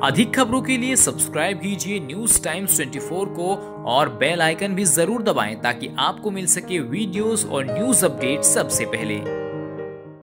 अधिक खबरों के लिए सब्सक्राइब कीजिए न्यूज टाइम्स 24 को और बेल आइकन भी जरूर दबाएं ताकि आपको मिल सके वीडियोस और न्यूज अपडेट सबसे पहले।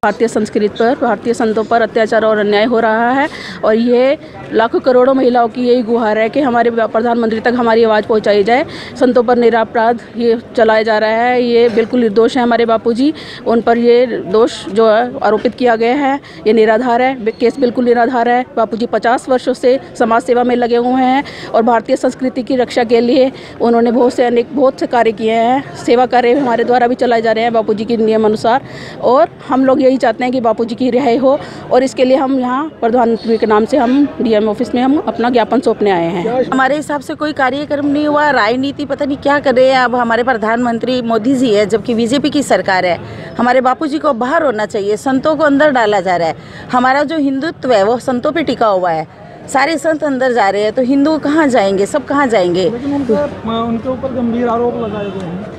भारतीय संस्कृति पर, भारतीय संतों पर अत्याचार और अन्याय हो रहा है और ये लाखों करोड़ों महिलाओं की यही गुहार है कि हमारे प्रधानमंत्री तक हमारी आवाज़ पहुंचाई जाए। संतों पर निरापराध ये चलाया जा रहा है, ये बिल्कुल निर्दोष है हमारे बापूजी। उन पर ये दोष जो है आरोपित किया गया है ये निराधार है, केस बिल्कुल निराधार है। बापूजी 50 वर्षों से समाज सेवा में लगे हुए हैं और भारतीय संस्कृति की रक्षा के लिए उन्होंने बहुत से कार्य किए हैं। सेवा कार्य हमारे द्वारा भी चलाए जा रहे हैं बापूजी के नियम अनुसार और हम लोग यही चाहते हैं कि बापूजी की रिहाई हो और इसके लिए हम यहाँ प्रधानमंत्री के नाम से हम डीएम ऑफिस में हम अपना ज्ञापन सौंपने आए हैं। हमारे हिसाब से कोई कार्यक्रम नहीं हुआ, राजनीति पता नहीं क्या कर रहे हैं। अब हमारे प्रधानमंत्री मोदी जी है जबकि बीजेपी की सरकार है। हमारे बापूजी को बाहर होना चाहिए, संतों को अंदर डाला जा रहा है। हमारा जो हिंदुत्व है वो संतों पे टिका हुआ है। सारे संत अंदर जा रहे हैं तो हिंदू कहाँ जाएंगे, सब कहाँ जाएंगे। उनके ऊपर गंभीर आरोप लगाए गए हैं।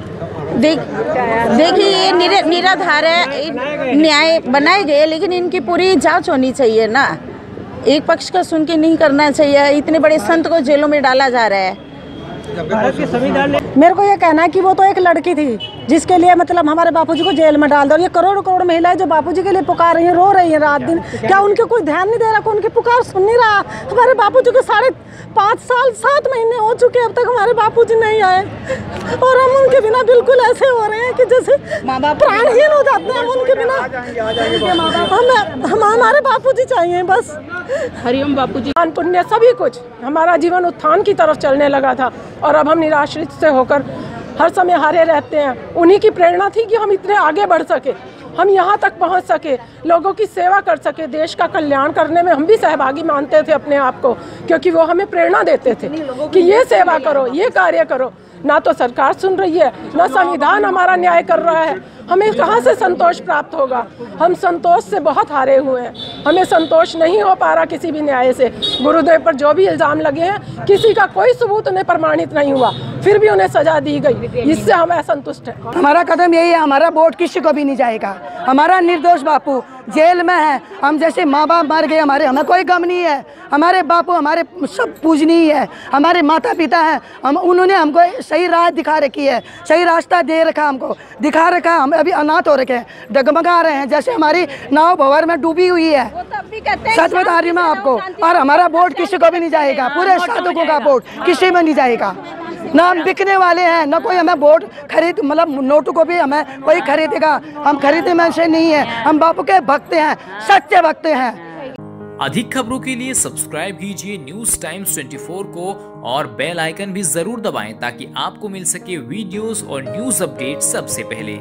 देखिए ये निराधार है, न्याय बनाए गए लेकिन इनकी पूरी जांच होनी चाहिए ना। एक पक्ष का सुन के नहीं करना चाहिए। इतने बड़े संत को जेलों में डाला जा रहा है। मेरे को ये कहना है कि वो तो एक लड़की थी जिसके लिए मतलब हमारे बापूजी को जेल में डाल दो। और ये करोड़ करोड़ महिलाएं जो बापूजी के लिए पुकार रही हैं, रो रही हैं रात दिन, क्या उनके कोई ध्यान नहीं दे रहा, कोई उनकी पुकार सुन नहीं रहा। हमारे बापूजी को 5.5 साल 7 महीने हो चुके, अब तक हमारे बापूजी नहीं आए और हम उनके बिना बिल्कुल ऐसे हो रहे हैं कि जैसे प्राणहीन हो जाते हैं। हम उनके बिना हमारे बापूजी चाहिए बस। हरिओम बापूजी। पुण्य सभी कुछ हमारा जीवन उत्थान की तरफ चलने लगा था और अब हम निराश्रित से होकर हर समय हारे रहते हैं। उन्हीं की प्रेरणा थी कि हम इतने आगे बढ़ सके, हम यहाँ तक पहुँच सके, लोगों की सेवा कर सके, देश का कल्याण करने में हम भी सहभागी मानते थे अपने आप को, क्योंकि वो हमें प्रेरणा देते थे कि ये सेवा करो, ये कार्य करो। ना तो सरकार सुन रही है, ना संविधान हमारा न्याय कर रहा है। हमें कहाँ से संतोष प्राप्त होगा। हम संतोष से बहुत हारे हुए हैं, हमें संतोष नहीं हो पा रहा किसी भी न्याय से। गुरुदेव पर जो भी इल्ज़ाम लगे हैं किसी का कोई सबूत उन्हें प्रमाणित नहीं हुआ, फिर भी उन्हें सजा दी गई। इससे हम असंतुष्ट हैं। हमारा कदम यही है, हमारा वोट किसी को भी नहीं जाएगा। हमारा निर्दोष बापू जेल में है, हम जैसे माँ बाप मर गए हमारे, हमें कोई गम नहीं है। हमारे बापू हमारे सब पूजनीय है, हमारे माता पिता हैं। उन्होंने हमको सही राह दिखा रखी है, सही रास्ता दे रखा, हमको दिखा रखा। हम अभी अनाथ हो रखे हैं, डगमगा रहे हैं, जैसे हमारी नाव भंवर में डूबी हुई है। सच बता रही मैं आपको। और हमारा वोट किसी को भी नहीं जाएगा, पूरे साधुओं का वोट किसी में नहीं जाएगा। ना हम बिकने वाले हैं, ना कोई हमें वोट खरीद, मतलब नोटों को भी हमें कोई खरीदेगा। हम खरीदने में से नहीं है, हम बापू के भक्त हैं, सच्चे भक्त हैं। अधिक खबरों के लिए सब्सक्राइब कीजिए न्यूज टाइम्स 24 को और बेल आइकन भी जरूर दबाएं ताकि आपको मिल सके वीडियोस और न्यूज अपडेट सबसे पहले।